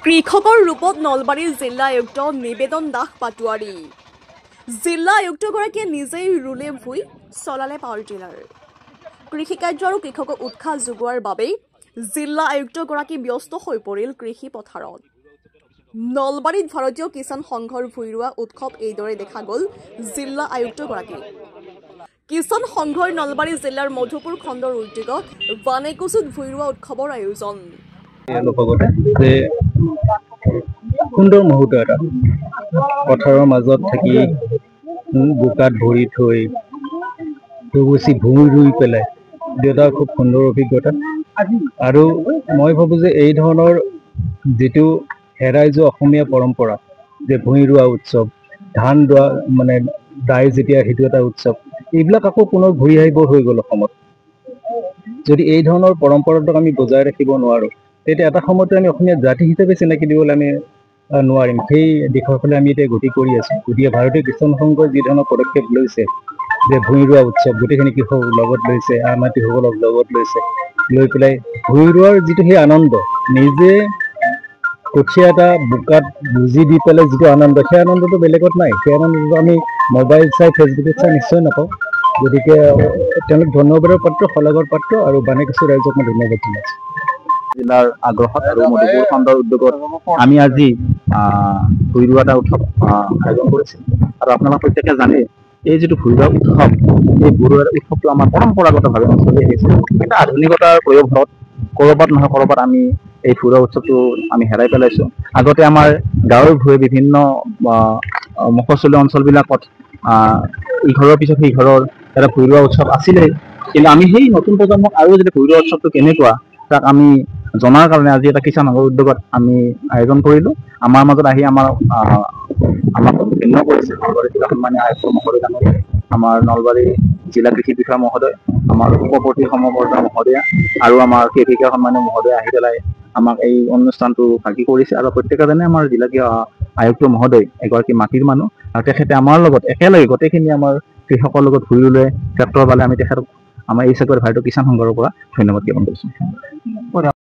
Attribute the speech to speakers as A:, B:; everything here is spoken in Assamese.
A: কৃষকৰ ৰূপত নলবাৰীৰ জিলা আয়ুক্ত নিবেদন দাস পাটোৱাৰী। জিলা আয়ুক্তগৰাকীয়ে নিজেই ৰুলে ভুই চলালে পাৱাৰ টিলাৰ। কৃষিকাৰ্য আৰু কৃষকক উৎসাহ যোগোৱাৰ বাবেই জিলা আয়ুক্তগৰাকী ব্যস্ত হৈ পৰিল কৃষি পথাৰত। নলবাৰীত ভাৰতীয় কিষাণ সংঘৰ ভুই ৰোৱা উৎসৱ এইদৰে দেখা গ'ল জিলা আয়ুক্তগৰাকী। কিষাণ সংঘৰ নলবাৰী জিলাৰ মধুপুৰ খণ্ডৰ উদ্যোগত বানেকুচুত ভুই ৰোৱা উৎসৱৰ আয়োজন।
B: সুন্দৰ মুহূৰ্ত এটা পথাৰৰ মাজত থাকি বোকাত ভৰি থৈ দুগুচি ভুই ৰুই পেলাই এটা খুব সুন্দৰ অভিজ্ঞতা। আৰু মই ভাবোঁ যে এই ধৰণৰ যিটো হেৰাই যোৱা অসমীয়া পৰম্পৰা যে ভুই ৰোৱা উৎসৱ, ধান দোৱা মানে দাই যেতিয়া সেইটো এটা উৎসৱ, এইবিলাক আকৌ পুনৰ ঘূৰি আহিব হৈ গ'ল অসমত। যদি এই ধৰণৰ পৰম্পৰাটোক আমি বজাই ৰাখিব নোৱাৰোঁ, তেতিয়া এটা সময়তে আমি অসমীয়া জাতি হিচাপে চিনাকি দিবলৈ আমি নোৱাৰিম। সেই দিশৰ ফালে আমি এতিয়া গতি কৰি আছোঁ। গতিকে ভাৰতীয় কিষাণ সংঘই যি ধৰণৰ পদক্ষেপ লৈছে যে ভুই ৰোৱা উৎসৱ গোটেইখিনি কৃষক লগত লৈছে, আই মাতৃসকলক লগত লৈছে, লৈ পেলাই ভুই ৰোৱাৰ যিটো সেই আনন্দ, নিজে কঠীয়া এটা বোকাত বুজি দি পেলাই যিটো আনন্দ, সেই আনন্দটো বেলেগত নাই। সেই আনন্দটো আমি মোবাইল চাই ফেচবুকত চাই নিশ্চয় নাপাওঁ। গতিকে তেওঁলোক ধন্যবাদৰ পাত্ৰ, শলাগৰ পাত্ৰ, আৰু বানেকুচি ৰাইজক মই ধন্যবাদ জনাইছোঁ।
C: জিলাৰ আগ্ৰহত আৰু মধুপুৰ খণ্ডৰ উদ্যোগত আমি আজি ভুই ৰোৱা এটা উৎসৱ আয়োজন কৰিছোঁ। আৰু আপোনালোকে প্ৰত্যেকে জানে এই যিটো ভুই ৰোৱা উৎসৱ, এই ভুই ৰোৱা উৎসৱটো আমাৰ পৰম্পৰাগতভাৱে চলি আহিছে। কিন্তু আধুনিকতাৰ প্ৰয়োগত ক'ৰবাত নহয় ক'ৰবাত আমি এই ভুই ৰোৱা উৎসৱটো আমি হেৰাই পেলাইছোঁ। আগতে আমাৰ গাঁৱৰ ভুঁই বিভিন্ন মফচলীয়া অঞ্চলবিলাকত ইঘৰৰ পিছত সিঘৰৰ এটা ভুই ৰোৱা উৎসৱ আছিলেই। কিন্তু আমি সেই নতুন প্ৰজন্মক আৰু যদি ভুই ৰোৱা উৎসৱটো কেনেকুৱা তাক আমি জনাৰ কাৰণে আজি এটা কিষাণ সংঘৰ উদ্যোগত আমি আয়োজন কৰিলোঁ। আমাৰ মাজত আহি আমাক ভিন্ন কৰিছে নলবাৰী জিলা সন্মানীয় আয়ুক্ত মহোদয় ডাঙৰীয়া, আমাৰ নলবাৰী জিলা কৃষি বিষয়া মহোদয়, আমাৰ উপপ্ৰতি সমবৰ্ধন মহোদয়া আৰু আমাৰ কেভিকা সন্মানীয় মহোদয় আহি পেলাই আমাক এই অনুষ্ঠানটো ভাগি কৰিছে। আৰু প্ৰত্যেকে জানে আমাৰ জিলা আয়ুক্ত মহোদয় এগৰাকী মাটিৰ মানুহ, আৰু তেখেতে আমাৰ লগত একেলগে গোটেইখিনি আমাৰ কৃষকৰ লগত ভুই ৰুলে, ট্ৰেক্টৰ বালে আমি তেখেতক আমাৰ এই চাকৰি ভাৰতীয় কিষাণ সংঘৰ পৰা ধন্যবাদ জ্ঞাপন কৰিছোঁ।